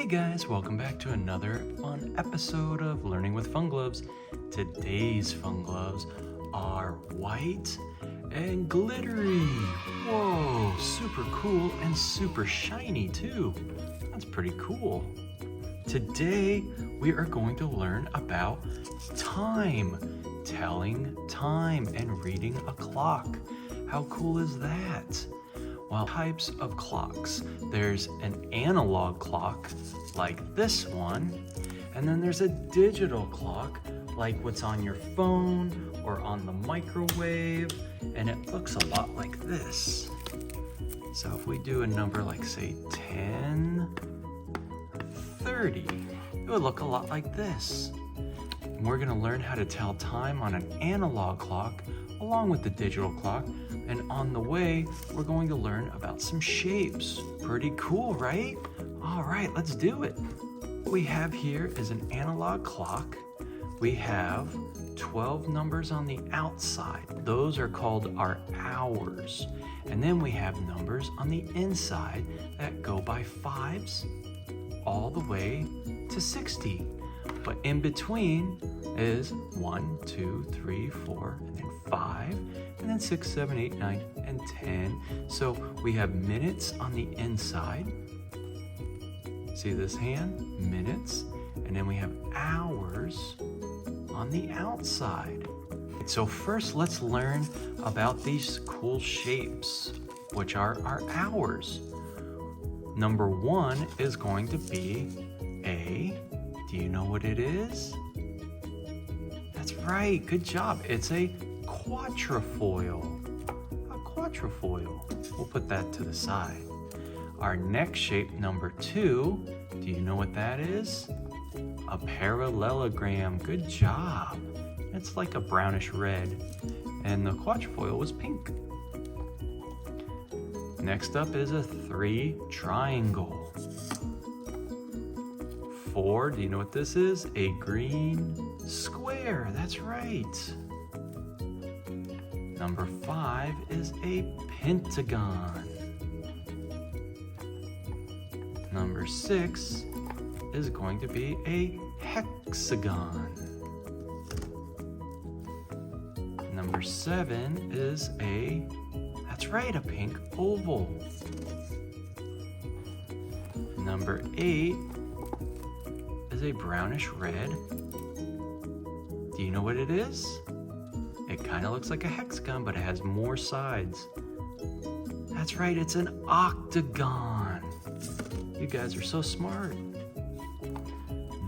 Hey guys, welcome back to another fun episode of Learning with Fun Gloves. Today's fun gloves are white and glittery. Whoa, super cool and super shiny too. That's pretty cool. Today we are going to learn about time, telling time and reading a clock. How cool is that? Well, types of clocks. There's an analog clock like this one, and then there's a digital clock like what's on your phone or on the microwave, and it looks a lot like this. So if we do a number like say 10:30, it would look a lot like this. And we're gonna learn how to tell time on an analog clock along with the digital clock. And on the way, we're going to learn about some shapes. Pretty cool, right? All right, let's do it. What we have here is an analog clock. We have 12 numbers on the outside. Those are called our hours. And then we have numbers on the inside that go by fives all the way to 60. But in between is 1, 2, 3, 4, and then 5, and then 6, 7, 8, 9, and 10. So we have minutes on the inside. See this hand? Minutes. And then we have hours on the outside. So first, let's learn about these cool shapes, which are our hours. Number 1 is going to be do you know what it is? That's right, good job. It's a quatrefoil. A quatrefoil. We'll put that to the side. Our next shape, number 2, do you know what that is? A parallelogram. Good job. It's like a brownish red, and the quatrefoil was pink. Next up is a 3 triangle. 4, do you know what this is? A green square, that's right. Number 5 is a pentagon. Number 6 is going to be a hexagon. Number 7 is that's right, a pink oval. Number 8 is a brownish red. Do you know what it is? It kind of looks like a hexagon, but it has more sides. That's right, it's an octagon. You guys are so smart.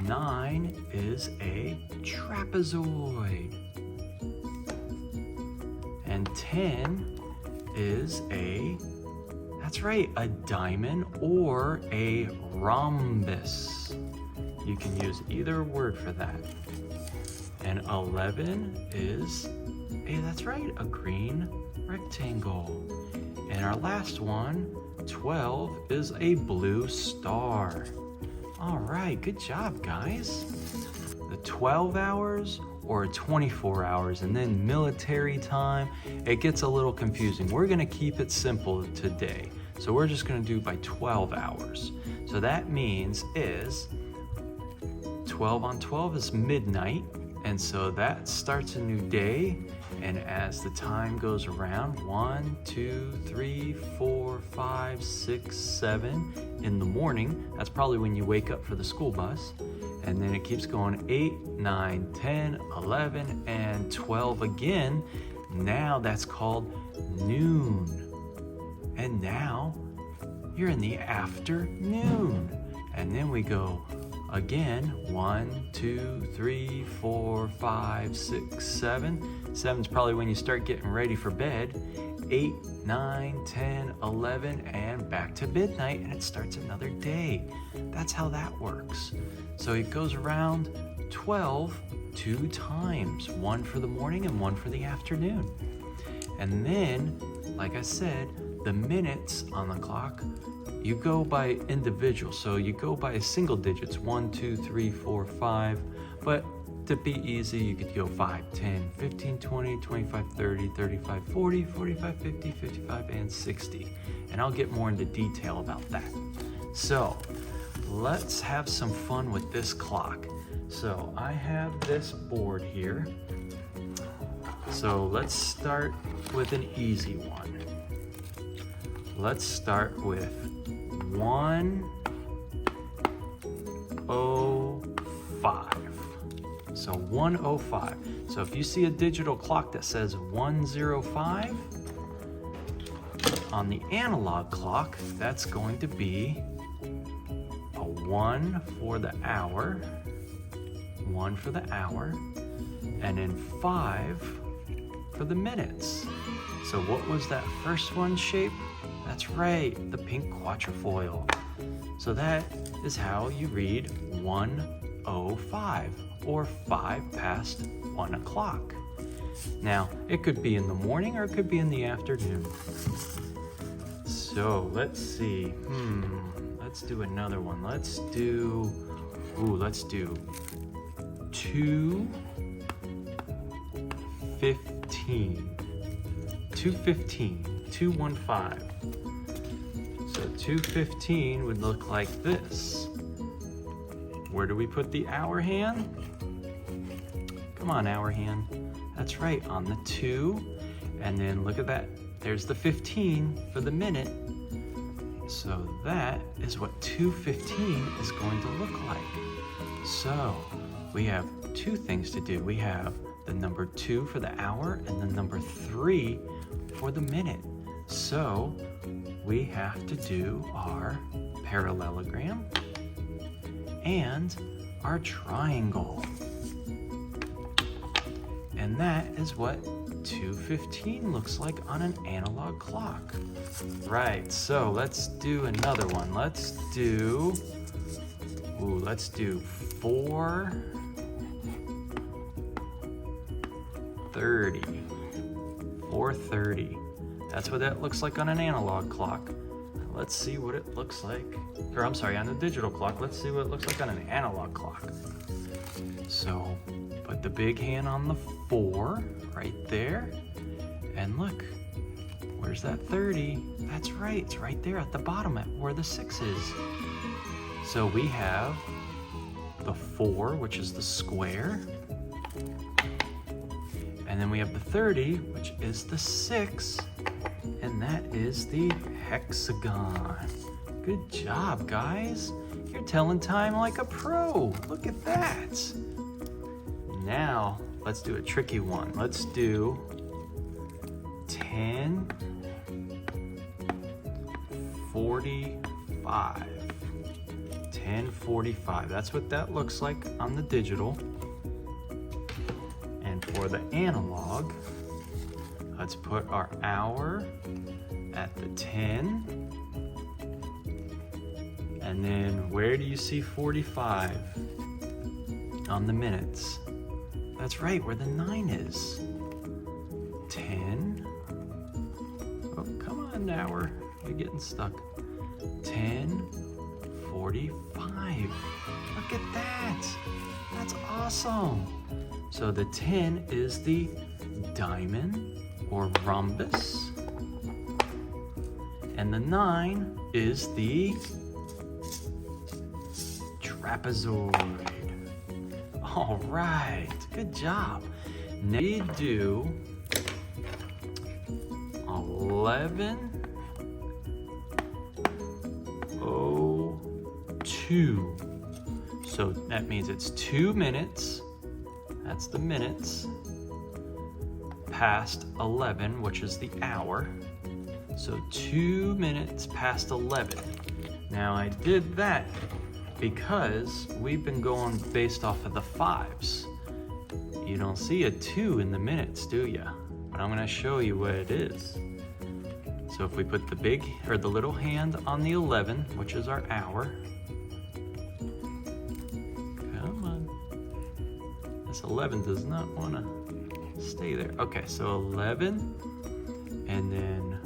9 is a trapezoid. And 10 is that's right, a diamond or a rhombus. You can use either word for that. And 11 is that's right, a green rectangle. And our last one, 12, is a blue star. All right, good job, guys. The 12 hours or 24 hours, and then military time, it gets a little confusing. We're gonna keep it simple today. So we're just gonna do by 12 hours. So that means 12 on 12 is midnight, and so that starts a new day. And as the time goes around, 1, 2, 3, 4, 5, 6, 7 in the morning, that's probably when you wake up for the school bus. And then it keeps going 8, 9, 10, 11, and 12 again. Now that's called noon. And now you're in the afternoon. And then we go again, 1, 2, 3, 4, 5, 6, 7. 7's probably when you start getting ready for bed. 8, 9, 10, 11, and back to midnight, and it starts another day. That's how that works. So it goes around 12 2 times, one for the morning and one for the afternoon. And then, like I said, the minutes on the clock, you go by individual. So you go by single digits, 1, 2, 3, 4, 5. But to be easy, you could go 5, 10, 15, 20, 25, 30, 35, 40, 45, 50, 55, and 60. And I'll get more into detail about that. So let's have some fun with this clock. So I have this board here. So let's start with an easy one. Let's start with 1:05. So 1:05. So if you see a digital clock that says 1:05, on the analog clock, that's going to be a 1 for the hour, 1 for the hour, and then 5 for the minutes. So what was that first one shape? That's right, the pink quatrefoil. So that is how you read 1:05, or 5 past 1 o'clock. Now, it could be in the morning or it could be in the afternoon. So let's see, let's do another one. Let's do 2:15. 2:15, 2:15. So 2:15 would look like this. Where do we put the hour hand? Come on, hour hand. That's right, on the 2. And then look at that. There's the 15 for the minute. So that is what 2:15 is going to look like. So we have 2 things to do. We have the number 2 for the hour and the number 3 for the minute. So we have to do our parallelogram and our triangle. And that is what 2:15 looks like on an analog clock. Right, so let's do another one. Let's do 4:30. 4:30. That's what that looks like on an analog clock. Let's see what it looks like, or I'm sorry, on the digital clock. Let's see what it looks like on an analog clock. So put the big hand on the 4 right there. And look, where's that 30? That's right, it's right there at the bottom at where the 6 is. So we have the 4, which is the square. And then we have the 30, which is the 6. And that is the hexagon. Good job, guys. You're telling time like a pro. Look at that. Now, let's do a tricky one. Let's do 10:45. 10:45. That's what that looks like on the digital. And for the analog, let's put our hour at the 10. And then where do you see 45? On the minutes. That's right, where the 9 is. 10. Oh, come on, hour. You're getting stuck. 10:45. Look at that. That's awesome. So the 10 is the diamond or rhombus. And the 9 is the trapezoid. All right, good job. Now we do 11:02. So that means it's 2 minutes. That's the minutes. Past 11, which is the hour. So 2 minutes past 11. Now I did that because we've been going based off of the 5s. You don't see a 2 in the minutes, do you? But I'm gonna show you what it is. So if we put the big or the little hand on the 11, which is our hour. Come on. This 11 does not wanna stay there. Okay, so 11 and then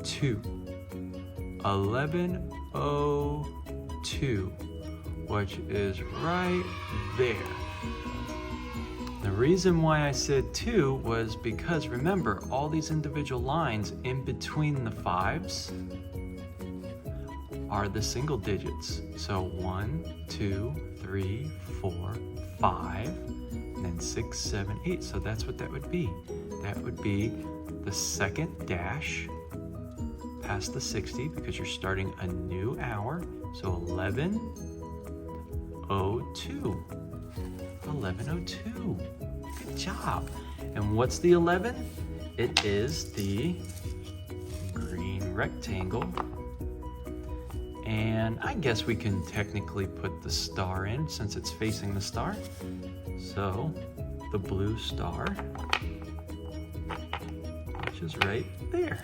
02. 11:02, which is right there. reason why I said 2 was because remember, all these individual lines in between the 5s are the single digits. So 1, 2, 3, 4, 5, and then 6, 7, 8. So that's what that would be. That would be the second dash past the 60 because you're starting a new hour. So 11:02. 11:02. Good job. And what's the 11? It is the green rectangle. And I guess we can technically put the star in since it's facing the star. So the blue star, which is right there.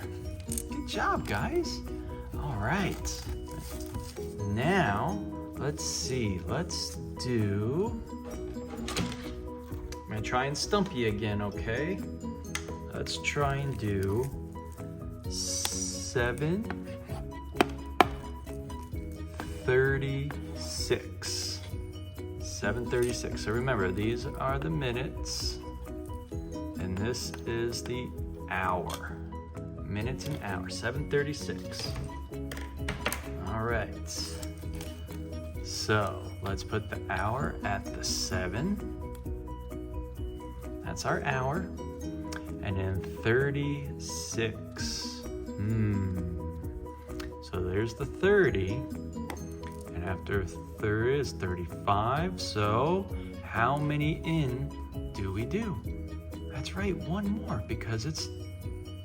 Good job, guys. All right. Now, let's see. Let's do... I'm gonna try and stump you again, okay? Let's try and do 7:36. 7:36. So remember, these are the minutes, and this is the hour. Minutes and hours. 7:36. All right. So let's put the hour at the 7. That's our hour. And then 36. So there's the 30. And after there is 35. So how many in do we do? That's right, one more because it's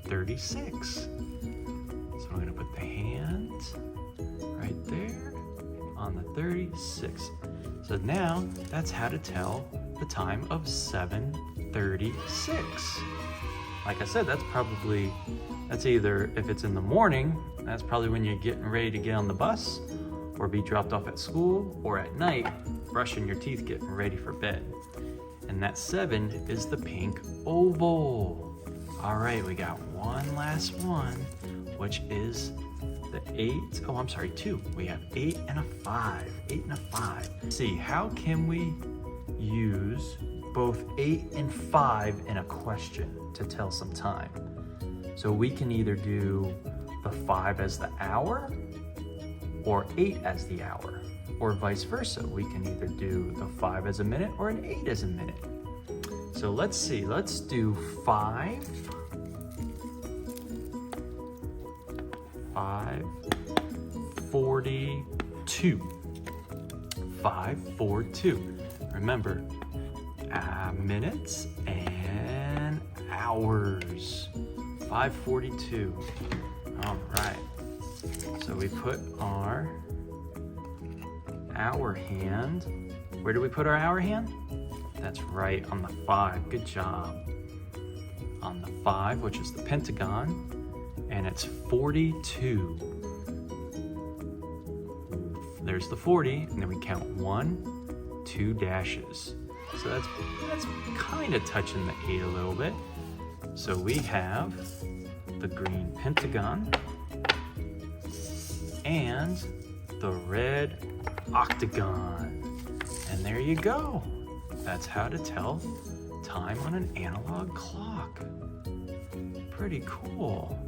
36. So I'm gonna put the hand right there on the 36. So now that's how to tell the time of 7:36. Like I said, that's either if it's in the morning, that's probably when you're getting ready to get on the bus or be dropped off at school, or at night, brushing your teeth, getting ready for bed. And that 7 is the pink oval. All right, we got one last one, which is the 8. Oh, I'm sorry, 2. We have 8 and a 5. 8 and a 5. Let's see, how can we use both 8 and 5 in a question to tell some time? So we can either do the 5 as the hour or 8 as the hour, or vice versa. We can either do the 5 as a minute or an 8 as a minute. So let's see, let's do 5:42. 5:42. Remember, minutes and hours. 5:42. All right. So we put our hour hand. Where do we put our hour hand? That's right, on the 5. Good job. On the 5, which is the pentagon, and it's 42. There's the 40, and then we count 1, 2 dashes. So that's kind of touching the 8 a little bit. So we have the green pentagon and the red octagon. And there you go. That's how to tell time on an analog clock. Pretty cool.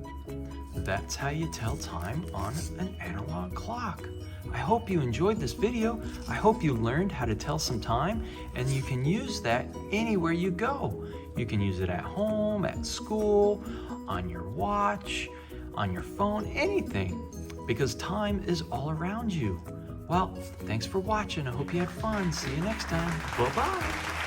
That's how you tell time on an analog clock. I hope you enjoyed this video. I hope you learned how to tell some time, and you can use that anywhere you go. You can use it at home, at school, on your watch, on your phone, anything, because time is all around you. Well, thanks for watching. I hope you had fun. See you next time. Bye-bye.